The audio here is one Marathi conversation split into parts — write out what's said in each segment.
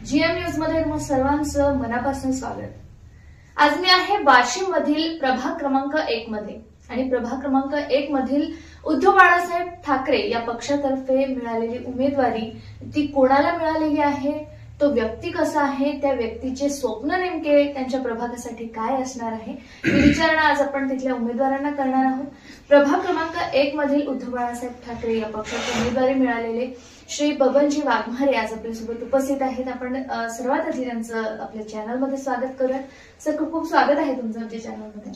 जीएम न्यूज मध्ये तुम्हा सर्वांचं मनापासून स्वागत। आज मी आहे वाशिम मधील प्रभाग क्रमांक 1 मध्ये आणि प्रभाग क्रमांक 1 मधील उद्धव बाळासाहेब ठाकरे या पक्षातर्फे मिळालेली उमेदवारी ती कोणाला मिळालेली आहे, तो व्यक्ती कसा आहे, त्या व्यक्तीचे स्वप्न नेमके त्यांच्या प्रभागासाठी काय असणार आहे, ही विचारणा आज आपण तिथल्या उमेदवारांना करणार आहोत। प्रभाग क्रमांक 1 मधील उद्धव बाळासाहेब ठाकरे या पक्षाची उमेदवारी मिळालेले श्री बबनजी वाघमारे आज आपल्यासोबत उपस्थित आहेत। आपण सर्वात आधी त्यांचं आपल्या चॅनलमध्ये स्वागत करूया। सर, खूप खूप स्वागत आहे तुमचं आमच्या चॅनलमध्ये।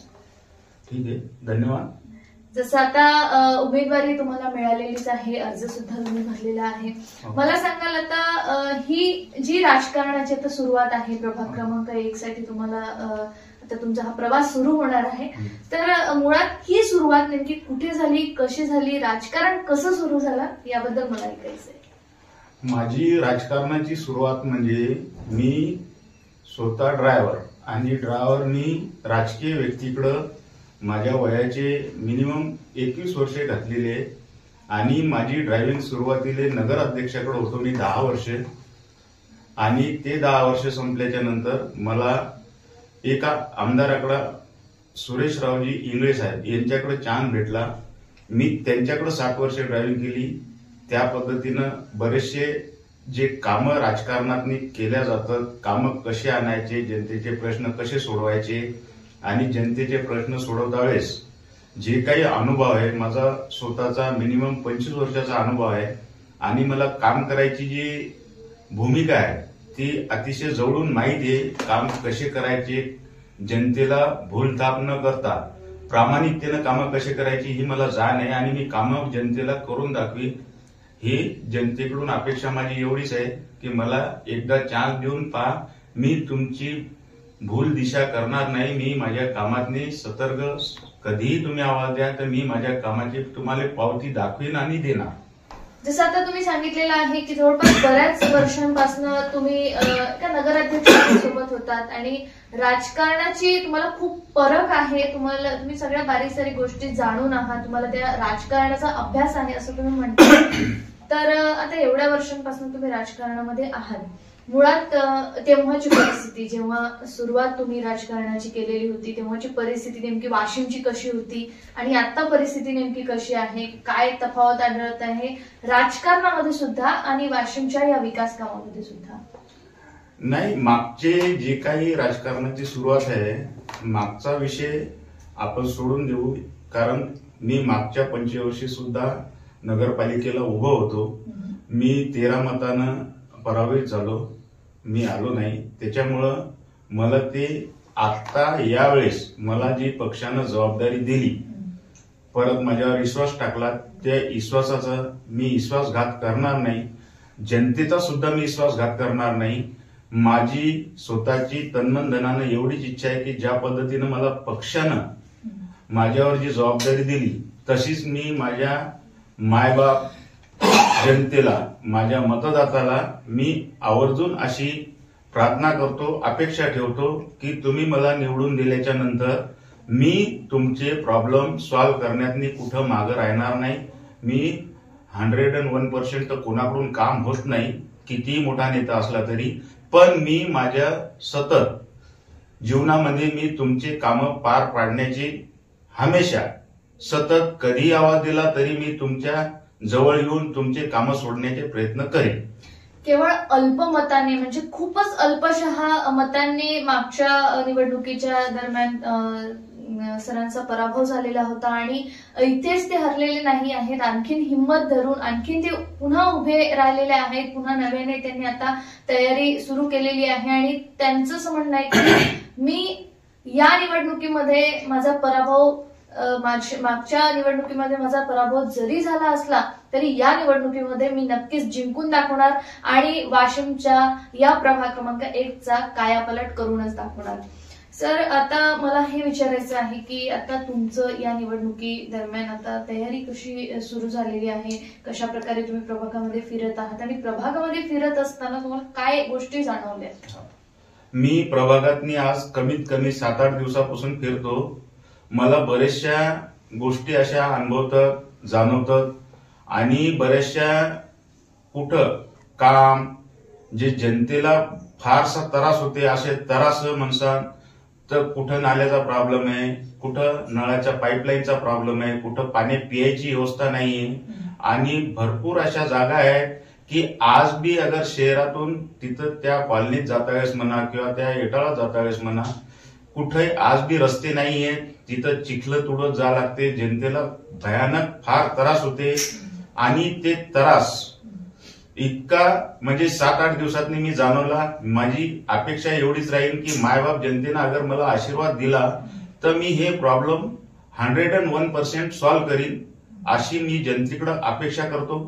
ठीक आहे, धन्यवाद। जसं आता उमेदवारी तुम्हाला मिळालेलीच आहे, अर्ज सुद्धा तुम्ही भरलेला आहे, मला सांगाल आता ही जी राजकारणाची आता सुरुवात आहे प्रभाग क्रमांक 1 साठी तुम्हाला आता तुमचा हा प्रवास सुरू होणार आहे, तर मुळात ही सुरुवात नेमकी कुठे झाली, कशी झाली, राजकारण कसं सुरू झालं याबद्दल मला ऐकायचंय। माझी राजकारणाची सुरुवात म्हणजे मी स्वतः ड्रायव्हर आणि ड्रायव्हरनी राजकीय व्यक्तीकडे माझ्या वयाचे मिनिमम 21 वर्षे घातलेले आणि माझी ड्रायव्हिंग सुरुवातीला नगर अध्यक्षाकडे होतो मी 10 वर्षे आणि ते 10 वर्ष संपल्याच्या नंतर मला एका आमदाराकडे सुरेशरावजी इंगळे साहेब यांच्याकडे चान्स भेटला। मी त्यांच्याकडे 7 वर्षे ड्रायव्हिंग केली। त्या पद्धतीनं बरेचसे जे कामं राजकारणात केल्या जातात, कामं कसे आणायचे, जनतेचे प्रश्न कसे सोडवायचे आणि जनतेचे प्रश्न सोडवता वेळेस जे काही अनुभव आहे, माझा स्वतःचा मिनिमम 25 वर्षाचा अनुभव आहे आणि मला काम करायची जी भूमिका आहे ती अतिशय जवळून माहिती आहे। काम कसे करायचे, जनतेला भूलथाप न करता प्रामाणिकतेनं कामं कसे करायची ही मला जाण आहे आणि मी कामं जनतेला करून दाखवी ही जनतेकडून अपेक्षा माझी एवढीच आहे की मला एकदा चान्स देऊन पहा, मी तुमची भूल दिशा करणार नाही। मी माझ्या कामातनी सतर्क, कधीही तुम्ही आवाज द्या तर मी माझ्या कामाची तुम्हाला पावती दाखवीन आणि देणार। जसं आता तुम्ही सांगितलेलं आहे की जवळपास बऱ्याच वर्षांपासून तुम्ही एका नगराध्यक्षांसोबत होतात आणि राजकारणाची तुम्हाला खूप परख आहे, तुम्ही सगळ्या बारीक सारीक गोष्टी जाणून आहात, तुम्हाला त्या राजकारणाचा अभ्यास आहे असं तुम्ही म्हणता। तर आता एवढ्या वर्षांपासून तुम्ही राजकारणामध्ये आहात, मुळात तेव्हाची परिस्थिती, जेव्हा सुरुवात तुम्ही राजकारणाची केलेली होती तेव्हाची परिस्थिती नेमकी वाशिमची कशी होती आणि आता परिस्थिती नेमकी कशी आहे, काय तफावत आढळत आहे राजकारणामध्ये सुद्धा आणि वाशिमच्या या विकास कामामध्ये सुद्धा? नाही, मागचे जे काही राजकारणाची सुरुवात आहे, मागचा विषय आपण सोडून देऊ, कारण मी मागच्या 25 वर्षी सुद्धा नगरपालिकेला उभं होतो। मी 13 मतानं पराभूत झालो, मी आलो नाही। त्याच्यामुळं मला ते आता यावेळेस मला जी पक्षानं जबाबदारी दिली, परत माझ्यावर विश्वास टाकला, त्या विश्वासाचा मी विश्वासघात करणार नाही, जनतेचा सुद्धा मी विश्वासघात करणार नाही। माझी स्वतःची तन्मन धनानं एवढीच इच्छा आहे की ज्या पद्धतीनं मला पक्षानं माझ्यावर जी जबाबदारी दिली तशीच मी माझ्या मायबाप जनतेला, माझ्या मतदाताला मी आवर्जून अशी प्रार्थना करतो, अपेक्षा ठेवतो की तुम्ही मला निवडून दिल्याच्या नंतर मी तुमचे प्रॉब्लेम सॉल्व्ह करण्यात कुठं मागं राहणार नाही। मी 101% तर कोणाकडून काम होत नाही, कितीही मोठा नेता असला तरी, पण मी माझ्या सतत जीवनामध्ये मी तुमचे कामं पार पाडण्याची हमेशा सतत कधी आवाज दिला तरी मी तुमच्या जवळ येऊन तुमचे कामं सोडण्याचे प्रयत्न करेन। केवळ अल्पमताने, म्हणजे खूपच अल्पशः मतांनी मागच्या निवडणुकीच्या दरम्यान सरांचा पराभव झालेला होता आणि इथेच ते हरलेले नाही आहेत, आणखीन हिंमत धरून आणखीन ते पुन्हा उभे राहिलेले आहेत, पुन्हा नव्याने त्यांनी आता तयारी सुरू केलेली आहे आणि त्यांचं असं म्हणणं आहे की मी या निवडणुकीमध्ये माझा पराभव, मागच्या निवडणुकीमध्ये माझा पराभव जरी झाला असला तरी या निवडणुकीमध्ये मी नक्कीच जिंकून दाखवणार आणि वाशिमच्या या प्रभाग क्रमांक 1 चा कायापालट करूनच दाखवणार। सर, आता मला हे विचारायचं आहे की आता तुमचं या निवडणुकी दरम्यान आता तयारी कशी सुरू झालेली आहे, कशा प्रकारे तुम्ही प्रभागामध्ये फिरत आहात आणि प्रभागामध्ये फिरत असताना तुम्हाला काय गोष्टी जाणवल्या? मी प्रभागातनी आज कमीत कमी 7-8 दिवसापासून फिरतो। मला बऱ्याचशा गोष्टी अशा अनुभवतात, जाणवतात आणि बऱ्याचशा कुठं काम जे जनतेला फारसा त्रास होते असे त्रास म्हणसान तर कुठं नाल्याचा प्रॉब्लेम आहे, कुठं नळाच्या पाईपलाईनचा प्रॉब्लेम आहे, कुठं पाणी पियायची व्यवस्था नाहीये आणि भरपूर अशा जागा आहेत की आज बी अगर शहरातून तिथं त्या कॉलनीत जाता वेळेस म्हणा किंवा त्या एटाळात जाता वेळेस म्हणा कुठे आज बी रस्ते नाहीये, तिथं चिखलं तुडत जा लागते, जनतेला भयानक फार त्रास होते आणि ते त्रास इतका म्हणजे 7-8 दिवसात मी जाणवला. माझी अपेक्षा एवढीच राहील की मायबाप जनतेनं अगर मला आशीर्वाद दिला तर मी हे प्रॉब्लेम 101% सॉल्व्ह करीन अशी मी जनतेकडे अपेक्षा करतो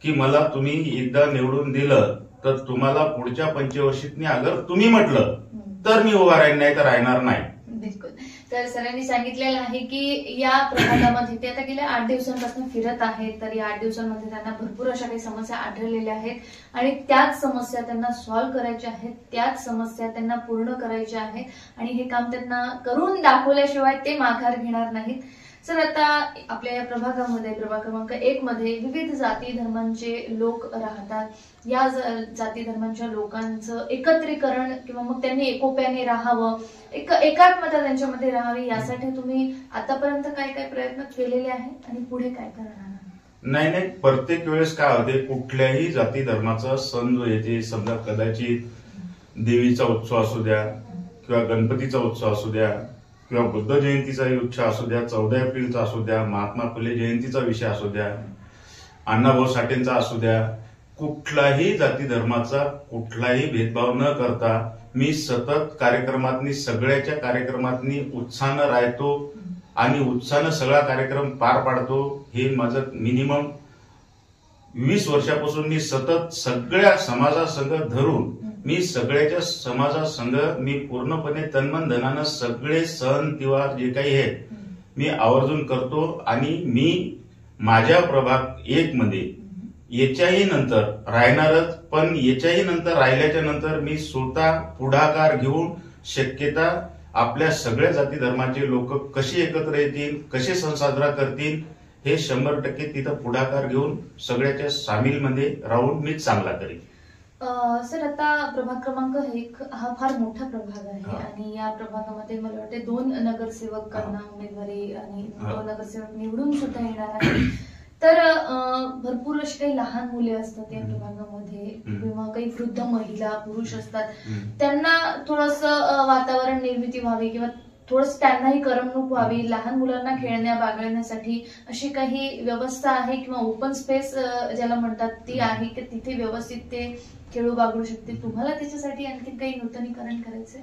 की मला तुम्ही एकदा निवडून दिलं तर तुम्हाला पुढच्या पंचवर्षीत अगर तुम्ही म्हटलं तर मी उभा राहीन, नाही तर राहणार नाही. बिलकुल. तर सरांनी सांगितलेलं आहे की या प्रभागामध्ये ते आता गेल्या 8 दिवसांपासून फिरत आहेत, तर या 8 दिवसांमध्ये त्यांना भरपूर अशा काही समस्या आढळलेल्या आहेत आणि त्याच समस्या त्यांना सॉल्व्ह करायच्या आहेत, त्याच समस्या त्यांना पूर्ण करायच्या आहेत आणि हे काम त्यांना करून दाखवल्याशिवाय ते माघार घेणार नाहीत. सर, आता आपल्या या प्रभागामध्ये प्रभाग क्रमांक 1 मध्ये विविध जाती धर्मांचे लोक राहतात. या जाती धर्मांच्या लोकांचं एकत्रीकरण किंवा मग त्यांनी एकोप्याने राहावं, एकात्मता त्यांच्यामध्ये राहावी यासाठी तुम्ही आतापर्यंत काय काय प्रयत्न केलेले आहेत आणि पुढे काय करणार? नाही, प्रत्येक वेळेस काय होते कुठल्याही जाती धर्माचा सण जो येते, समजा कदाचित देवीचा उत्सव असू द्या किंवा गणपतीचा उत्सव असू द्या किंवा बुद्ध जयंतीचा उत्सव असू द्या, 14 एप्रिलचा असू द्या, महात्मा फुले जयंतीचा विषय असू द्या, अण्णाभाऊ साठेंचा असू द्या, कुठलाही जाती धर्माचा कुठलाही भेदभाव न करता मी सतत कार्यक्रमातनी सगळ्याच्या कार्यक्रमातनी उत्साहानं राहतो आणि उत्साहानं सगळा कार्यक्रम पार पाडतो. हे माझं मिनिमम 20 वर्षापासून मी सतत सगळ्या समाजासंग धरून मी सगळ्याच्या समाजासंग मी पूर्णपणे तन्मन धनानं सगळे सण त्योहार जे काही आहेत मी आवर्जून करतो आणि मी माझ्या प्रभाग 1 मध्ये याच्याही नंतर राहणारच, पण याच्याही नंतर राहिल्याच्या नंतर मी स्वतः पुढाकार घेऊन शक्यता आपल्या सगळ्या जाती धर्माचे लोक कसे एकत्र येतील, कसे सण साजरा करतील हे 100% तिथं पुढाकार घेऊन सगळ्याच्या सामील मध्ये राहून मी चांगला करेन. सर, आता प्रभाग क्रमांक 1 हा फार मोठा प्रभाग आहे आणि या प्रभागामध्ये मला वाटते 2 नगरसेवकांना उमेदवारी आणि 2 नगरसेवक निवडून सुद्धा येणार आहे. तर भरपूर अशी काही लहान मुले असतात या प्रभागामध्ये किंवा काही वृद्ध महिला पुरुष असतात, त्यांना थोडंसं वातावरण निर्मिती व्हावी किंवा थोडंसं त्यांनाही करमणूक व्हावी, लहान मुलांना खेळण्या बागळण्यासाठी अशी काही व्यवस्था आहे किंवा ओपन स्पेस ज्याला म्हणतात ती आहे की तिथे व्यवस्थित ते खेळू बागळू शकते? तुम्हाला त्याच्यासाठी आणखी काही नूतनीकरण करायचंय?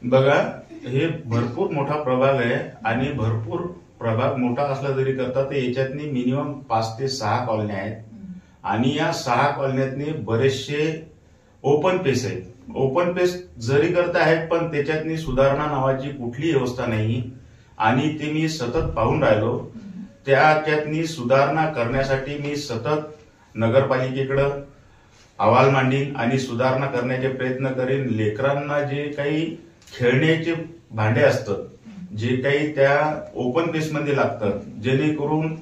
बघा, हे भरपूर मोठा प्रभाग आहे आणि भरपूर प्रभाग मोठा असला जरी करता तर याच्यातनी मिनिमम 5 ते 6 कॉलन्या आहेत आणि या 6 कॉलन्यातनी बरेचसे ओपन पेस आहेत. ओपन पेस जरी करता आहेत पण त्याच्यातनी सुधारणा नावाची कुठली व्यवस्था नाही आणि ते मी सतत पाहून राहिलो. त्याच्यातनी सुधारणा करण्यासाठी मी सतत नगरपालिकेकडे अहवाल मांडीन आणि सुधारणा करण्याचे प्रयत्न करेन. लेकरांना जे काही खेळण्याचे भांडे असतात, जे काही त्या ओपन पेस मध्ये लागतात, जेणेकरून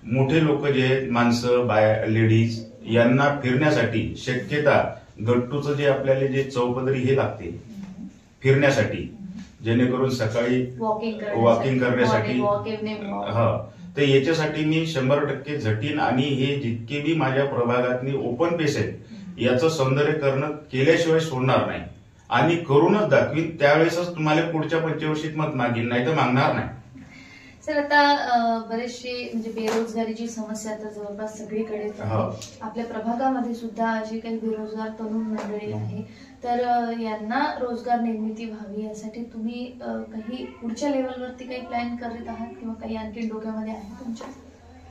मोठे लोक जे आहेत, माणसं लेडीज यांना फिरण्यासाठी शक्यता गट्टूचं जे आपल्याला जे चौपदरी हे लागते फिरण्यासाठी, जेणेकरून सकाळी वॉकिंग करण्यासाठी तर याच्यासाठी मी 100% झटीन आणि हे जितके बी माझ्या प्रभागातली ओपन पेस आहेत याचं सौंदर्यीकरण केल्याशिवाय सोडणार नाही आणि करूनच दाखवीन. त्यावेळेसच तुम्हाला पुढच्या पंचवर्षीत मत मागीन, नाही तर मागणार नाही. सर, आता बरेचसे म्हणजे बेरोजगारीची समस्या आता जवळपास सगळीकडे आपल्या प्रभागामध्ये सुद्धा जे काही बेरोजगार तरुण मंडळी आहे तर यांना रोजगार निर्मिती व्हावी यासाठी तुम्ही काही पुढच्या लेवलवरती काही प्लॅन करत आहात किंवा काही आणखी डोक्यामध्ये आहे तुमच्या?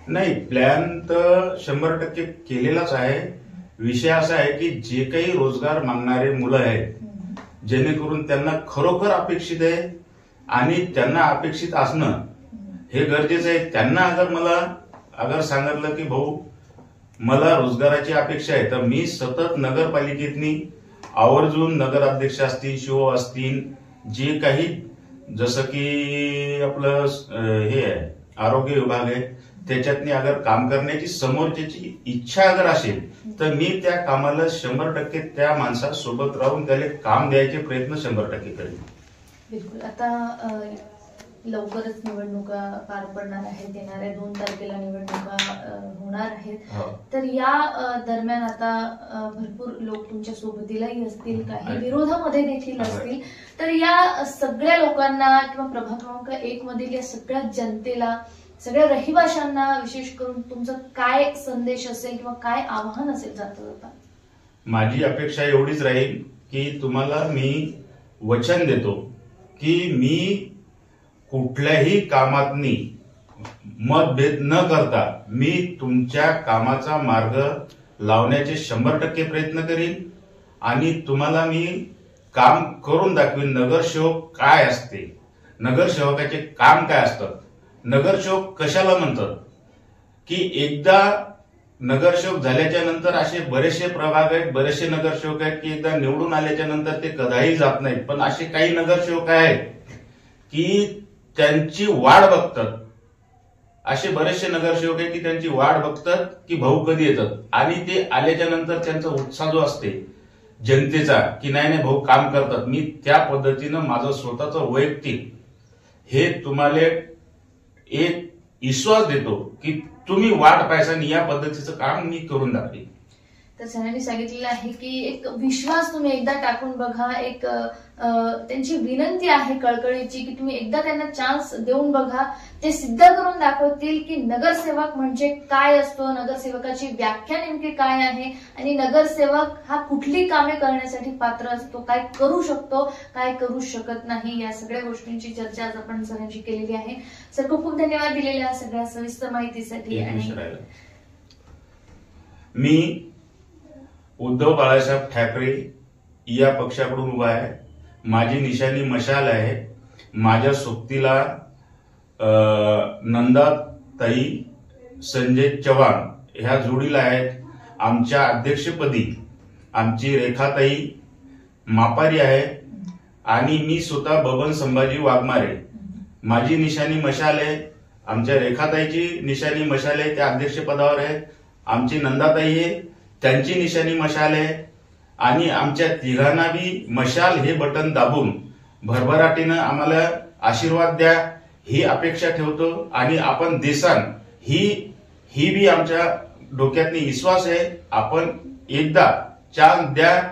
नाही, प्लॅन तर 100% केलेलाच आहे. विषय असा आहे की जे काही रोजगार मागणारे मुलं आहेत, जेणेकरून त्यांना खरोखर अपेक्षित आहे आणि त्यांना अपेक्षित असणं हे गरजेचं आहे. त्यांना मला सांगितलं की भाऊ मला रोजगाराची अपेक्षा आहे, तर मी सतत नगरपालिकेतनी आवर्जून नगराध्यक्ष असतील, शिव असतील, जे काही जसं की आपलं हे आहे आरोग्य विभाग आहे त्याच्यातनी अगर काम करण्याची समोरच्याची इच्छा अगर असेल तर मी त्या कामाला 100% त्या माणसासोबत राहून त्याला काम द्यायचे प्रयत्न 100% करेन. बिलकुल. आता लवकरच निवडणुका पार पडणार आहेत, येणाऱ्या 2 तारखेला निवडणुका होणार आहेत. तर या दरम्यान आता भरपूर लोक तुमच्या सोबतीलाही असतील, काही विरोधामध्ये देखील असतील. तर या सगळ्या लोकांना किंवा प्रभाग क्रमांक 1 मधील या सगळ्या जनतेला, सगळ्या रहिवाशांना विशेष करून तुमचा काय संदेश असेल किंवा काय आव्हान असेल जाता जाता? माझी अपेक्षा एवढीच राहील की तुम्हाला मी वचन देतो की मी कुठल्याही कामातनी मतभेद न करता मी तुमच्या कामाचा मार्ग लावण्याचे 100% प्रयत्न करीन आणि तुम्हाला मी काम करून दाखवीन. नगरसेवक काय असते, नगरसेवकाचे काम काय असतं, नगरसेवक कशाला म्हणतात की एकदा नगरसेवक झाल्याच्या नंतर असे बरेचसे प्रभाग आहेत, बरेचसे नगरसेवक आहेत की एकदा निवडून आल्याच्या नंतर ते कदाही जात नाहीत. पण असे काही नगरसेवक आहेत की त्यांची वाट बघतात. असे बरेचसे नगरसेवक आहेत की त्यांची वाट बघतात की भाऊ कधी येतात आणि ते आल्याच्या नंतर त्यांचा उत्साह जो असते जनतेचा की नाही नाही भाऊ काम करतात. मी त्या पद्धतीनं माझं स्वतःचं वैयक्तिक हे तुम्हाला एक विश्वास देतो की तुम्ही वाट पाहायचा आणि या पद्धतीचं काम मी करून दाखवेन. तर सरांनी सांगितलेलं आहे की एक विश्वास तुम्ही एकदा टाकून बघा. एक त्यांची विनंती आहे कळकळीची की तुम्ही एकदा त्यांना चान्स देऊन बघा. ते सिद्ध करून दाखवतील की नगरसेवक म्हणजे काय असतो, नगरसेवकाची व्याख्या नेमकी काय आहे आणि नगरसेवक हा कुठली कामे करण्यासाठी पात्र असतो, काय करू शकतो, काय करू शकत नाही. या सगळ्या गोष्टींची चर्चा आज आपण सरांची केलेली आहे. सर खूप खूप धन्यवाद दिलेल्या सगळ्या सविस्तर माहितीसाठी. आणि मी उद्धव बाळासाहेब ठाकरे या पक्षाकडून उभा आहे. माझी निशाणी मशाल आहे. माझ्या सोबतीला नंदाताई संजय चव्हाण ह्या जोडीला आहेत. आमच्या अध्यक्षपदी आमची रेखाताई मापारी आहे आणि मी स्वतः बबन संभाजी वाघमारे. माझी निशाणी मशाल आहे. आमच्या रेखाताईची निशाणी मशाल आहे, त्या अध्यक्षपदावर आहेत. आमची नंदाताई आहे, त्यांची निशाणी मशाल आहे आणि आमच्या तिघांना बी मशाल हे बटन दाबून भरभराटीनं आम्हाला आशीर्वाद द्या ही अपेक्षा ठेवतो. आणि आपण देसान ही बी आमच्या डोक्यातनी विश्वास आहे. आपण एकदा चान्स द्या.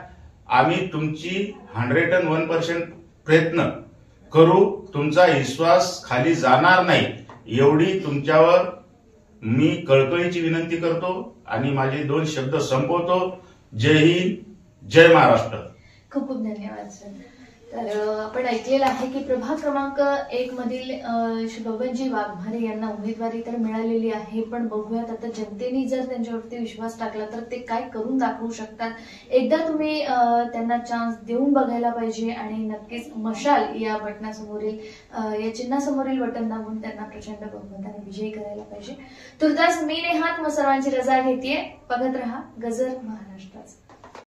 आम्ही तुमची 101% प्रयत्न करू. तुमचा विश्वास खाली जाणार नाही एवढी तुमच्यावर मी कळकळीची विनंती करतो आणि माझे 2 शब्द संपवतो. जय हिंद, जय महाराष्ट्र. खूप खूप धन्यवाद सर. तर आपण ऐकलेलं आहे की प्रभाग क्रमांक 1 मधील बबनजी वाघमारे यांना उमेदवारी तर मिळालेली आहे. पण बघूयात आता जनतेने जर त्यांच्यावरती विश्वास टाकला तर ते काय करून दाखवू शकतात. एकदा तुम्ही त्यांना चान्स देऊन बघायला पाहिजे आणि नक्कीच मशाल या बटनासमोरील या चिन्हासमोरील बटन दाबून त्यांना प्रचंड बहुमताने विजयी करायला पाहिजे. तुर्तास मी नेहात मग सर्वांची रजा घेतेय. बघत रहा गजर महाराष्ट्राचा.